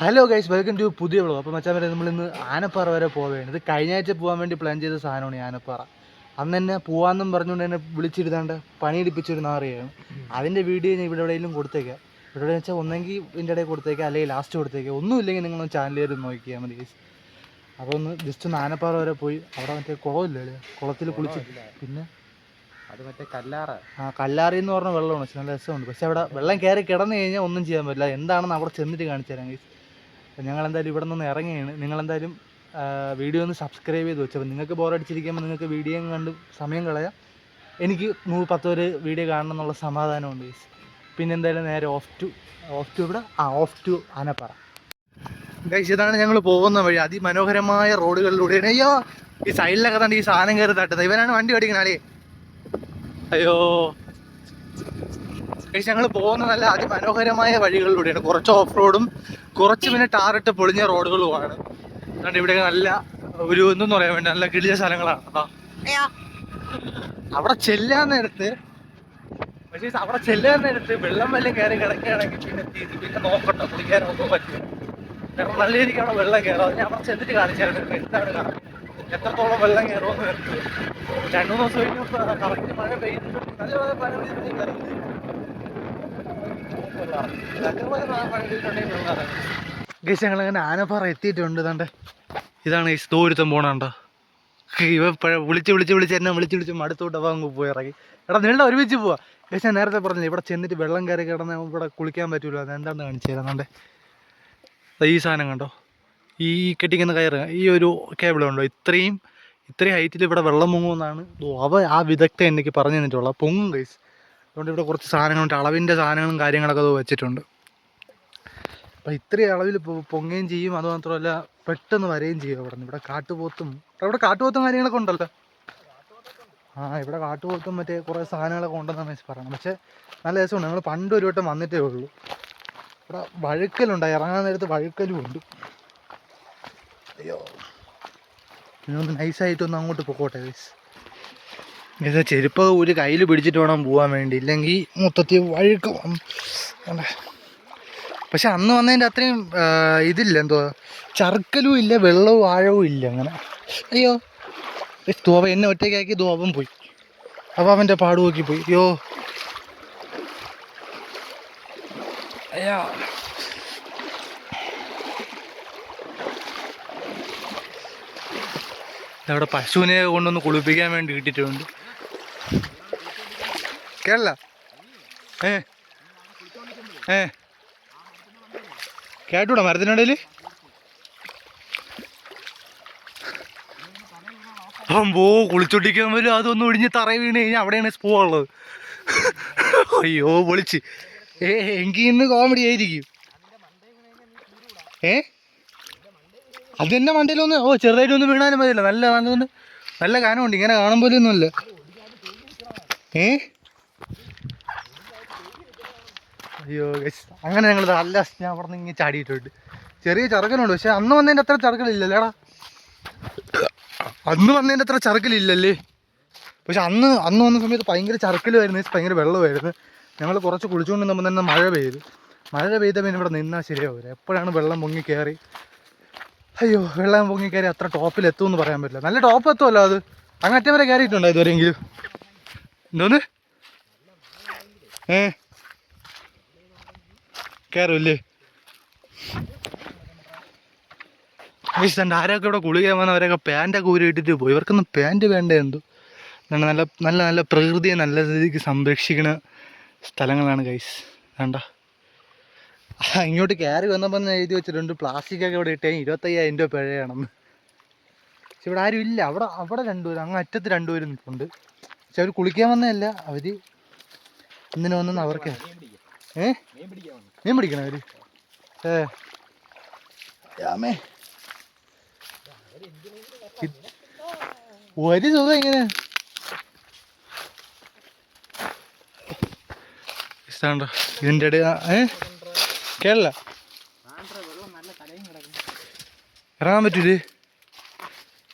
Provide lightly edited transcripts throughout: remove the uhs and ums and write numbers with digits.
Hello guys, welcome to പുതിയ vlog. അപ്പോൾ മച്ചാൻ വരെ നമ്മളിന്ന് ആനപ്പാറ വരെ പോവുകയാണ്. ഇത് കഴിഞ്ഞ ആഴ്ച പോകാൻ വേണ്ടി പ്ലാൻ ചെയ്ത സാധനമാണ് ഈ ആനപ്പാറ. അന്ന് തന്നെ പോകാമെന്നും പറഞ്ഞുകൊണ്ട് എന്നെ വിളിച്ചിരുന്നാണ്ട് പണിയെടുപ്പിച്ചൊരു നാറിയാണ്. അതിൻ്റെ വീഡിയോ ഞാൻ ഇവിടെ എവിടെയെങ്കിലും കൊടുത്തേക്കാം. ഇവിടെ വെച്ചാൽ ഒന്നെങ്കിൽ ഇതിൻ്റെ ഇടയിൽ കൊടുത്തേക്കാം, അല്ലെങ്കിൽ ലാസ്റ്റ് കൊടുത്തേക്കാം. ഒന്നുമില്ലെങ്കിൽ നിങ്ങൾ ചാനൽ കയറി നോക്കിയാൽ മതി ഗൈസ്. അപ്പോൾ ഒന്ന് ജസ്റ്റ് ഒന്ന് ആനപ്പാറ വരെ പോയി അവിടെ മറ്റേ കുളമില്ലേ, കുളത്തിൽ കുളിച്ച് പിന്നെ അത് മറ്റേ കല്ലാറ്. കല്ലാറി എന്ന് പറഞ്ഞ വെള്ളമാണ്, നല്ല രസമുണ്ട്. പക്ഷെ അവിടെ വെള്ളം കയറി കിടന്നു കഴിഞ്ഞാൽ ഒന്നും ചെയ്യാൻ പറ്റില്ല. എന്താണെന്ന് അവിടെ ചെന്നിട്ട് കാണിച്ചു തരാം ഗൈസ്. അപ്പോൾ ഞങ്ങളെന്തായാലും ഇവിടെ നിന്ന് ഇറങ്ങിയാണ്. നിങ്ങളെന്തായാലും വീഡിയോ ഒന്ന് സബ്സ്ക്രൈബ് ചെയ്ത് വെച്ചു. അപ്പോൾ നിങ്ങൾക്ക് ബോറടിച്ചിരിക്കുമ്പോൾ നിങ്ങൾക്ക് വീഡിയോ കണ്ട് സമയം കളയാം. എനിക്ക് 110 വീഡിയോ കാണണം എന്നുള്ള സമാധാനമുണ്ട് ഗൈസ്. പിന്നെ എന്തായാലും നേരെ ഓഫ് ടു ആനപ്പാറ ഗൈസ്. ഇതാണ് ഞങ്ങൾ പോകുന്ന വഴി. അതിമനോഹരമായ റോഡുകളിലൂടെയാണ്. അയ്യോ, ഈ സൈഡിലൊക്കെ തന്നെ ഈ സാധനം കയറി തട്ടുന്നത്. ഇവനാണ് വണ്ടി ഓടിക്കണ ആളേ. അയ്യോ ഗൈസ്, ഞങ്ങൾ പോകുന്ന നല്ല അതിമനോഹരമായ വഴികളിലൂടെയാണ്. കുറച്ച് ഓഫ് റോഡും കുറച്ച് പിന്നെ ടാറിട്ട് പൊളിഞ്ഞ റോഡുകളുമാണ്. അതുകൊണ്ട് ഇവിടെ നല്ല ഒരു എന്തെന്ന് പറയാൻ വേണ്ടി നല്ല കിടിയ സ്ഥലങ്ങളാണ്. അവിടെ ചെല്ലാൻ നേരത്ത് വെള്ളം വല്ലതും കയറി കിടക്കുകയാണെങ്കിൽ പിന്നെ നോക്കട്ടോ, കുളിക്കാനൊന്നും പറ്റില്ല. കാരണം നല്ല രീതിക്കാണ് വെള്ളം കയറുക. ഞാൻ അവിടെ ചെന്നിട്ട് കാണിച്ചായിരുന്നു എന്താണ് കാണുന്നത്, എത്രത്തോളം വെള്ളം കയറുമെന്ന്. 2-3 ദിവസം കഴിഞ്ഞപ്പോൾ കറക്റ്റ് മഴ പെയ്യുന്നുണ്ട്. നല്ല മഴ പെയ്തിട്ടുണ്ടെങ്കിൽ ഗൈസ് ഞങ്ങളങ്ങനെ ആനപ്പാറ എത്തിയിട്ടുണ്ട്. ഇതാണ് ഈ ദൂരത്തും പോണുണ്ടോ. ഇവ വിളിച്ച് എന്നെ വിളിച്ച് മടുത്തോട്ട് അപ്പോൾ അങ്ങ് പോയി ഇറങ്ങി. എടാ നീണ്ട ഒരുമിച്ച് പോവാ ഗൈസ്. ഞാൻ നേരത്തെ പറഞ്ഞില്ല, ഇവിടെ ചെന്നിട്ട് വെള്ളം കയറി കിടന്ന് ഇവിടെ കുളിക്കാൻ പറ്റൂല. അത് എന്താണെന്ന് കാണിച്ചു തരാം. ഈ സാധനം കണ്ടോ, ഈ കെട്ടിക്കുന്ന കയറ്, ഈ ഒരു കേബിളുണ്ടോ, ഇത്രയും ഹൈറ്റിൽ ഇവിടെ വെള്ളം പൊങ്ങുമെന്നാണ് ആ വിദഗ്ധ എനിക്ക് പറഞ്ഞു തന്നിട്ടുള്ള. പൊങ്ങും ഗൈസ്. അതുകൊണ്ട് ഇവിടെ കുറച്ച് സാധനങ്ങളുണ്ട്, അളവിൻ്റെ സാധനങ്ങളും കാര്യങ്ങളൊക്കെ അത് വെച്ചിട്ടുണ്ട്. അപ്പോൾ ഇത്രയും അളവിൽ പൊങ്ങുകയും ചെയ്യും. അതുമാത്രമല്ല പെട്ടെന്ന് വരികയും ചെയ്യും. ഇവിടെ കാട്ടുപോത്തും കാര്യങ്ങളൊക്കെ ഉണ്ടല്ലോ. ഇവിടെ കാട്ടുപോത്തും മറ്റേ കുറേ സാധനങ്ങളൊക്കെ ഉണ്ടെന്നാണ് പറയുന്നത്. പക്ഷേ നല്ല രസമുണ്ട്. ഞങ്ങൾ പണ്ട് ഒരു വട്ടം വന്നിട്ടേ ഉള്ളൂ. ഇവിടെ വഴുക്കലുണ്ട്, ഇറങ്ങാൻ നേരത്ത് വഴുക്കലും ഉണ്ട്. അയ്യോ, ഇതൊന്ന് നൈസായിട്ടൊന്ന് അങ്ങോട്ട് പോക്കോട്ടെ ഗൈസ്. ചെരുപ്പ് ഒരു കയ്യിൽ പിടിച്ചിട്ട് വേണം പോകാൻ വേണ്ടി, ഇല്ലെങ്കിൽ മൊത്തത്തിൽ വഴുക്കും. പക്ഷെ അന്ന് വന്നതിൻ്റെ അത്രയും ഇതില്ല, എന്തോ ചർക്കലും ഇല്ല, വെള്ളവും ആഴവും ഇല്ല അങ്ങനെ. അയ്യോ ധോവ എന്നെ ഒറ്റയ്ക്കാക്കി ധോവൻ പോയി. അപ്പോൾ അവൻ്റെ പാട് നോക്കി പോയി. അയ്യോ അയ്യോ അവിടെ പശുവിനെ കൊണ്ടൊന്ന് കുളിപ്പിക്കാൻ വേണ്ടി ഇട്ടിട്ടുണ്ട്. കേരള കേട്ടൂടാ മരത്തിനിടയിൽ. കുളിച്ചൊട്ടിക്കാൻ പോലും അതൊന്നും ഒടിഞ്ഞ് തറ വീണ് കഴിഞ്ഞാൽ അവിടെയാണ് സ്പോ ഉള്ളത്. അയ്യോ പൊളിച്ച്. എങ്കിൽ ഇന്ന് കോമഡി ആയിരിക്കും. അതെന്നെ മണ്ടയിലൊന്ന് ചെറുതായിട്ടൊന്നും വീണാലും മതിയല്ലോ. നല്ല കാനമുണ്ട്. ഇങ്ങനെ കാണും പോലെ ഒന്നുമല്ല. അയ്യോ ഗൈസ്, അങ്ങനെ ഞങ്ങൾ നല്ല ഞാൻ അവിടെ നിന്ന് ഇങ്ങനെ ചാടിയിട്ടുണ്ട്. ചെറിയ ചെറുക്കനുണ്ട്. പക്ഷെ അന്ന് വന്നതിൻ്റെ അത്ര ചെറുക്കലില്ലല്ലേടാ. അന്ന് വന്നതിൻ്റെ അത്ര ചെറുക്കലില്ലല്ലേ. പക്ഷെ അന്ന് വന്ന സമയത്ത് ഭയങ്കര ചെറുക്കലുമായിരുന്നു, ഭയങ്കര വെള്ളമായിരുന്നു. ഞങ്ങൾ കുറച്ച് കുളിച്ചുകൊണ്ട് നമ്മൾ തന്നെ മഴ പെയ്ത് പിന്നെ ഇവിടെ നിന്നാൽ ശരിയാവില്ല. എപ്പോഴാണ് വെള്ളം പൊങ്ങി കയറി. അയ്യോ, വെള്ളം പൊങ്ങി കയറി അത്ര ടോപ്പിൽ എത്തുമെന്ന് പറയാൻ പറ്റില്ല. നല്ല ടോപ്പ് എത്തുമല്ലോ അത്. അങ്ങറ്റം വരെ കയറിയിട്ടുണ്ടോ ഇതുവരെയെങ്കിലും? എന്തോന്ന് കയറുമല്ലേ? ആരൊക്കെ ഇവിടെ കുളിക്കാൻ വന്നവരൊക്കെ പാൻറ്റൊക്കെ ഊരിയിട്ടിട്ട് പോയി. ഇവർക്കൊന്നും പാൻറ്റ് വേണ്ട എന്തോ. നല്ല നല്ല നല്ല പ്രകൃതിയെ നല്ല രീതിക്ക് സംരക്ഷിക്കുന്ന സ്ഥലങ്ങളാണ് ഗൈസ്. വേണ്ട ഇങ്ങോട്ട് കയറി വന്നപ്പോൾ എഴുതി വെച്ചിട്ടുണ്ട് പ്ലാസ്റ്റിക്കൊക്കെ ഇവിടെ ഇട്ടേ 25,000 രൂപ പിഴയാണെന്ന്. പക്ഷെ ഇവിടെ ആരും ഇല്ല. അവിടെ രണ്ടുപേരും, അങ്ങ് അറ്റത്ത് രണ്ടുപേരും നിൽപ്പുണ്ട്. പക്ഷെ അവർ കുളിക്കാൻ വന്നതല്ല, അവർ എന്തിനു വന്നെന്ന് അവർക്ക്. മീൻ പിടിക്കണ അവര്. യാമേ ഒരു സുഖം ഇങ്ങനെ. ഇതിൻ്റെ ഇടയിൽ കേരള ഇറങ്ങാൻ പറ്റൂലേ?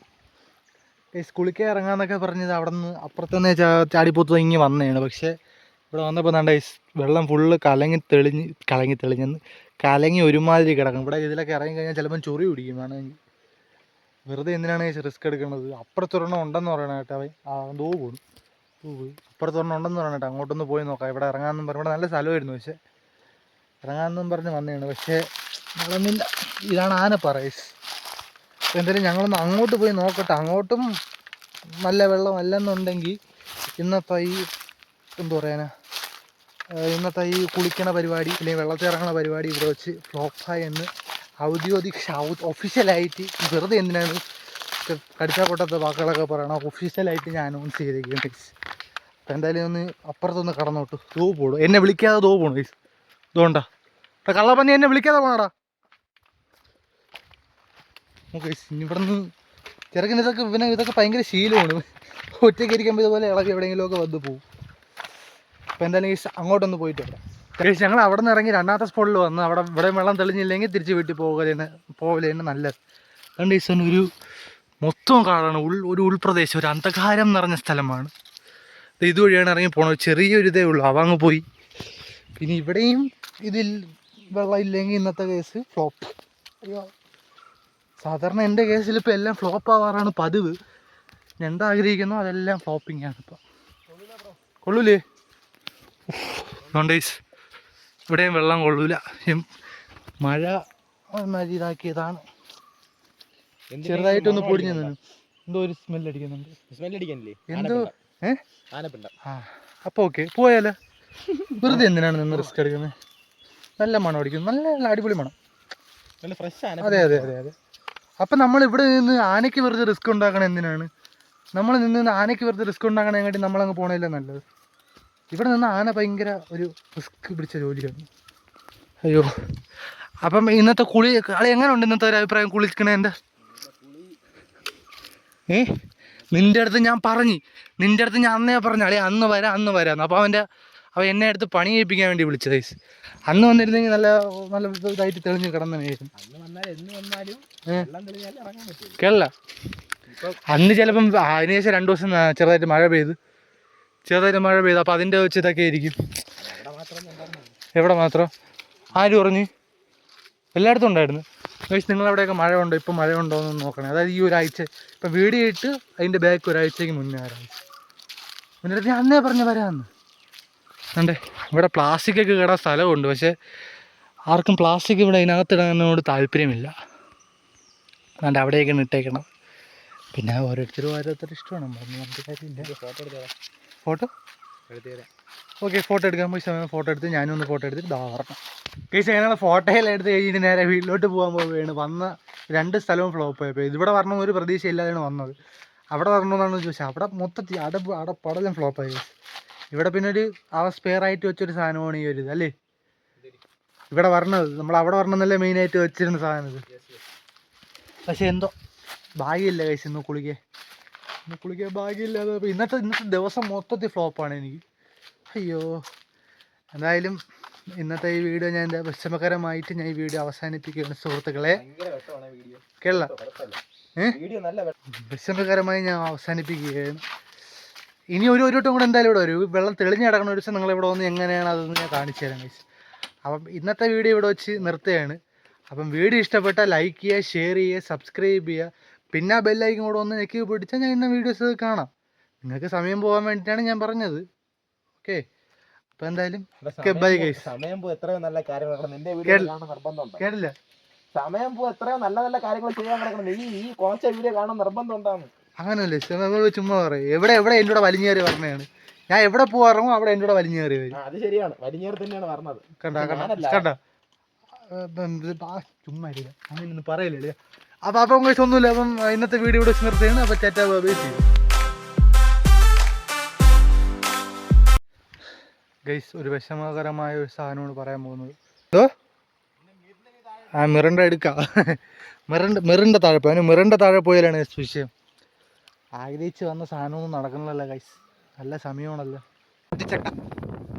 കുളിക്കാൻ ഇറങ്ങാന്നൊക്കെ പറഞ്ഞത് അവിടെ നിന്ന് അപ്പുറത്തുനിന്ന് ചാടിപ്പോത്ത് ഇങ്ങി വന്നതാണ്. പക്ഷേ ഇവിടെ വന്നപ്പോൾ വെള്ളം ഫുള്ള് കലങ്ങി തെളിഞ്ഞെന്ന് കലങ്ങി ഒരുമാതിരി കിടക്കും. ഇവിടെ ഇതിലൊക്കെ ഇറങ്ങി കഴിഞ്ഞാൽ ചിലപ്പം ചൊറി പിടിക്കും. വേണമെങ്കിൽ വെറുതെ എന്തിനാണ് റിസ്ക് എടുക്കുന്നത്. അപ്പുറത്തൊരെണ്ണം ഉണ്ടെന്ന് പറയണ കേട്ടോ. അവൻ ദോ പോണു പോയി. അപ്പുറത്തൊരെണ്ണം ഉണ്ടെന്ന് പറയണ കേട്ടോ. അങ്ങോട്ടൊന്ന് പോയി നോക്കാം. ഇവിടെ ഇറങ്ങാമെന്നും പറഞ്ഞ് ഇവിടെ നല്ല സ്ഥലമായിരുന്നു. പക്ഷേ ഇറങ്ങാമെന്നും പറഞ്ഞ് വന്നതാണ്. പക്ഷേ നടന്നില്ല. ഇതാണ് ആനപ്പാറ. അപ്പോൾ എന്തായാലും ഞങ്ങളൊന്ന് അങ്ങോട്ട് പോയി നോക്കട്ടെ. അങ്ങോട്ടും നല്ല വെള്ളം അല്ലെന്നുണ്ടെങ്കിൽ ഇന്നത്തെ ഈ എന്താ പറയാനാ, ഇന്നത്തെ ഈ കുളിക്കണ പരിപാടി അല്ലെങ്കിൽ വെള്ളത്തിൽ ഇറങ്ങണ പരിപാടി ഇവിടെ വെച്ച് ഫ്ലോപ്പായി എന്ന് ഒഫീഷ്യലായിട്ട്, വെറുതെ എന്തിനാണ് കടിച്ചാൽ പൊട്ടാത്ത വാക്കുകളൊക്കെ പറയണം, ഒഫീഷ്യലായിട്ട് ഞാൻ അനൗൺസ് ചെയ്തേക്കും ഗൈസ്. അപ്പോൾ എന്തായാലും ഒന്ന് അപ്പുറത്തൊന്ന് കടന്നോട്ടു. ദോ പോടും, എന്നെ വിളിക്കാതെ ദോ പോണു ഗൈസ്. ഇതുകൊണ്ടാ കള്ളപ്പന്നി എന്നെ വിളിക്കാതെ പോണടാ. ഗൈസ് ഇവിടെ നിന്ന് ചെറുക്കൻ ഇതൊക്കെ ഭയങ്കര ശീലമാണ്. ഒറ്റയ്ക്ക് ഇരിക്കുമ്പോൾ ഇതുപോലെ ഇളകി എവിടെയെങ്കിലുമൊക്കെ വന്ന് പോകും. അപ്പോൾ എന്തായാലും ഗൈസ് അങ്ങോട്ടൊന്ന് പോയിട്ട് വരാം. ഗൈസ് ഞങ്ങൾ അവിടെ നിന്ന് ഇറങ്ങി രണ്ടാമത്തെ സ്പോട്ടിൽ വന്ന് ഇവിടെ വെള്ളം തെളിഞ്ഞില്ലെങ്കിൽ തിരിച്ച് വീട്ടിൽ പോകലേന്ന് നല്ലത്. അതുകൊണ്ട് ഗൈസ് ഒരു മൊത്തം കാടാണ്. ഒരു ഉൾപ്രദേശം, ഒരു അന്ധകാരം നിറഞ്ഞ സ്ഥലമാണ്. ഇതുവഴിയാണ് ഇറങ്ങി പോണത്. ചെറിയൊരു ഇതേ ഉള്ളൂ, അവ അങ്ങ് പോയി. പിന്നെ ഇവിടെയും ഇതിൽ വെള്ളം ഇല്ലെങ്കിൽ ഇന്നത്തെ കേസ് ഫ്ലോപ്പ്. അയ്യോ, സാധാരണ എൻ്റെ കേസിൽ ഇപ്പോൾ എല്ലാം ഫ്ലോപ്പ് ആവാറാണ് പതിവ്. ഞാൻ എന്താഗ്രഹിക്കുന്നു അതെല്ലാം ഫ്ലോപ്പിംഗ് ആണ് ഇപ്പം. കൊള്ളൂലേ? അതുകൊണ്ട് ഇവിടെയും വെള്ളം കൊള്ളൂല. മഴ ഒരുമാതിരി ഇതാക്കിയതാണ്. ചെറുതായിട്ടൊന്ന് പൊടിഞ്ഞു നിന്ന് എന്തോ ഒരു സ്മെല്ലടിക്കുന്നുണ്ട്. എന്തോ അപ്പോൾ ഓക്കെ പോയാലോ? വെറുതെ എന്തിനാണ് നിന്ന് റിസ്ക് എടുക്കുന്നത്? നല്ല മണം അടിക്കുന്നു, നല്ല അടിപൊളി മണം, നല്ല ഫ്രഷ് ആണ്. അതെ അതെ അതെ അതെ. അപ്പം നമ്മൾ ഇവിടെ നിന്ന് ആനയ്ക്ക് വെറുതെ റിസ്ക് ഉണ്ടാക്കണം എന്തിനാണ്? നമ്മൾ നിന്ന് ആനയ്ക്ക് വെറുതെ റിസ്ക് ഉണ്ടാക്കണേക്കാട്ടി നമ്മളങ്ങ് പോകണമല്ലേ നല്ലത്. ഇവിടെ നിന്ന് ആന ഭയങ്കര ഒരു റിസ്ക് പിടിച്ച ജോലിയാണ്. അയ്യോ, അപ്പം ഇന്നത്തെ കളി എങ്ങനെ ഉണ്ട്? ഇന്നത്തെ ഒരു അഭിപ്രായം കുളിക്കണേൻ്റെ? നിൻ്റെ അടുത്ത് ഞാൻ അന്നേ പറഞ്ഞു അളി അന്ന് വരാമെന്ന്. അപ്പോൾ അവൻ എന്നെ അടുത്ത് പണി ചെയ്യിപ്പിക്കാൻ വേണ്ടി വിളിച്ചത്. അന്ന് വന്നിരുന്നെങ്കിൽ നല്ല ഇതായിട്ട് തെളിഞ്ഞ് കിടന്നതായിരുന്നു. കേരള അന്ന് ചിലപ്പം അതിനുശേഷം 2 ദിവസം ചെറുതായിട്ട് മഴ പെയ്തു. അപ്പോൾ അതിൻ്റെ വെച്ച് ഇതൊക്കെ ആയിരിക്കും. എവിടെ മാത്രം? ആര് പറഞ്ഞു? എല്ലായിടത്തും ഉണ്ടായിരുന്നു. ഗൈസ് നിങ്ങളവിടെയൊക്കെ മഴ ഉണ്ടോ? ഇപ്പം മഴ ഉണ്ടോ എന്ന് നോക്കണേ. അതായത് ഈ ഒരാഴ്ച ഇപ്പം വീഡിയോ ഇട്ട് അതിൻ്റെ ബാക്ക് ഒരാഴ്ചയ്ക്ക് മുന്നേ മുന്നേ ഞാൻ അന്നേ പറഞ്ഞ് വരാമെന്ന്. അതെ, ഇവിടെ പ്ലാസ്റ്റിക്കൊക്കെ കിടാൻ സ്ഥലമുണ്ട്. പക്ഷേ ആർക്കും പ്ലാസ്റ്റിക് ഇവിടെ അതിനകത്തിടാനോട് താല്പര്യമില്ല. അതുകൊണ്ട് അവിടെയൊക്കെയാണ് ഇട്ടേക്കണം. പിന്നെ ഓരോരുത്തരും ഇഷ്ടമാണ്. നമുക്ക് കാര്യമില്ല. ഫോട്ടോ ഓക്കെ, ഫോട്ടോ എടുക്കാൻ പോയി സമയം ഫോട്ടോ എടുത്ത് ഞാനും ഒന്ന് ഫോട്ടോ എടുത്തിട്ട് ഇതാ പറഞ്ഞു. കേസ് ഞങ്ങൾ ഫോട്ടോയെല്ലാം എടുത്ത് കഴിഞ്ഞിട്ട് നേരെ വീട്ടിലോട്ട് പോകാൻ പോവുകയാണ്. വന്ന 2 സ്ഥലവും ഫ്ലോപ്പ് ആയപ്പോൾ ഇതിവിടെ വരണം ഒരു പ്രതീക്ഷ ഇല്ലാതെയാണ് വന്നത്. അവിടെ വരണമെന്നാണ് ചോദിച്ചത്. അവിടെ മൊത്തത്തിൽ പടലം ഫ്ലോപ്പായി. ഇവിടെ പിന്നെ ഒരു സ്പെയർ ആയിട്ട് വെച്ചൊരു സാധനമാണ് ഈ ഒരു ഇത് അല്ലേ ഇവിടെ വരണത്. നമ്മൾ അവിടെ വരണമെന്നല്ലേ മെയിനായിട്ട് വെച്ചിരുന്ന സാധനം ഇത്. പക്ഷേ എന്തോ ഭാഗ്യമില്ല കഴിച്ച് ഇന്ന് കുളിക്കാൻ ഭാഗ്യമില്ലാതെ ഇന്നത്തെ ദിവസം മൊത്തത്തിൽ ഫ്ലോപ്പാണ് എനിക്ക്. അയ്യോ, എന്തായാലും ഇന്നത്തെ ഈ വീഡിയോ ഞാൻ വിഷമകരമായിട്ട് ഞാൻ ഈ വീഡിയോ അവസാനിപ്പിക്കുകയാണ് സുഹൃത്തുക്കളെ. കേരള വിഷമകരമായി ഞാൻ അവസാനിപ്പിക്കുകയാണ്. ഇനി ഒരു വട്ടം കൂടെ എന്തായാലും ഇവിടെ വരും. വെള്ളം തെളിഞ്ഞ് കിടക്കുന്ന ഒരു ദിവസം നിങ്ങളിവിടെ വന്ന് എങ്ങനെയാണ് അതൊന്ന് ഞാൻ കാണിച്ചു തരാം ഗൈസ്. അപ്പം ഇന്നത്തെ വീഡിയോ ഇവിടെ വെച്ച് നിർത്തുകയാണ്. അപ്പം വീഡിയോ ഇഷ്ടപ്പെട്ടാൽ ലൈക്ക് ചെയ്യുക, ഷെയർ ചെയ്യുക, സബ്സ്ക്രൈബ് ചെയ്യുക. പിന്നെ ആ ബെല്ലൈക്കൻ കൂടെ ഒന്ന് ഞെക്കി പിടിച്ചാൽ ഞാൻ ഇന്ന വീഡിയോസ് കാണാം. നിങ്ങൾക്ക് സമയം പോകാൻ വേണ്ടിയിട്ടാണ് ഞാൻ പറഞ്ഞത്. ഓക്കെ, അപ്പോൾ എന്തായാലും ബൈ ഗൈസ്. സമയം പോകും എത്രയോ നല്ല കാര്യങ്ങൾ നിന്റെ വീഡിയോ കാണാൻ നിർബന്ധമുണ്ട്. കേട്ടില്ല? സമയം പോകും എത്രയോ നല്ല നല്ല കാര്യങ്ങൾ ചെയ്യാൻ കിടക്കണം. നീ ഈ കുറച്ച വീഡിയോ കാണാൻ നിർബന്ധം ഉണ്ടാകും. അങ്ങനല്ലേ നമ്മൾ ചുമ്മാ പറയും. എവിടെ എൻ്റെ കൂടെ വലിഞ്ഞേറി പറഞ്ഞതാണ്. ഞാൻ എവിടെ പോകാറോ അവിടെ എൻ്റെ കൂടെ വലിഞ്ഞേറി വരും. അത് ശരിയാണ്, വലിഞ്ഞേറി തന്നെയാണ് പറഞ്ഞത്. കണ്ട ചുമ്മാ അങ്ങനെയൊന്നും പറയില്ലേ. അപ്പം ഗൈസ് ഒന്നുമില്ല. അപ്പം ഇന്നത്തെ വീഡിയോ ഇവിടെ വെച്ച് നിർത്തുകയാണ്. അപ്പം ടാറ്റാ ബൈ ബൈ. ഗൈസ് ഒരു വിഷമകരമായ ഒരു സാധനമാണ് പറയാൻ പോകുന്നത്. എന്തോ മിറണ്ട എടുക്കാം. മിറണ്ട താഴെ പോയി. അവന് മിറണ്ട താഴെ പോയാലാണ് വിഷയം. ആഗ്രഹിച്ച് വന്ന സാധനമൊന്നും നടക്കണല്ലോ ഗൈസ്. നല്ല സമയമാണല്ലോ.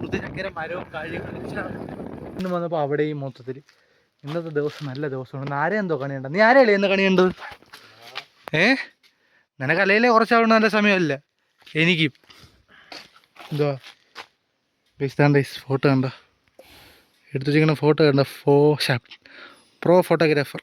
മുത്തുചക്കര മരവും കാര്യങ്ങളും വന്നപ്പോൾ അവിടെയും മൊത്തത്തിൽ ഇന്നത്തെ ദിവസം നല്ല ദിവസമാണ്. ആരെ എന്തോ കണിയുണ്ട്? നീ ആരെയല്ലേ എന്ന് കണിയുണ്ടത്? നിനക്കല്ലേ കുറച്ചാവണ നല്ല സമയമല്ല എനിക്ക്. എന്തുവാ ഗൈസ് ഫോട്ടോ കണ്ട എടുത്തു വെച്ചിരിക്കുന്ന ഫോട്ടോ കണ്ട പ്രോ ഫോട്ടോഗ്രാഫർ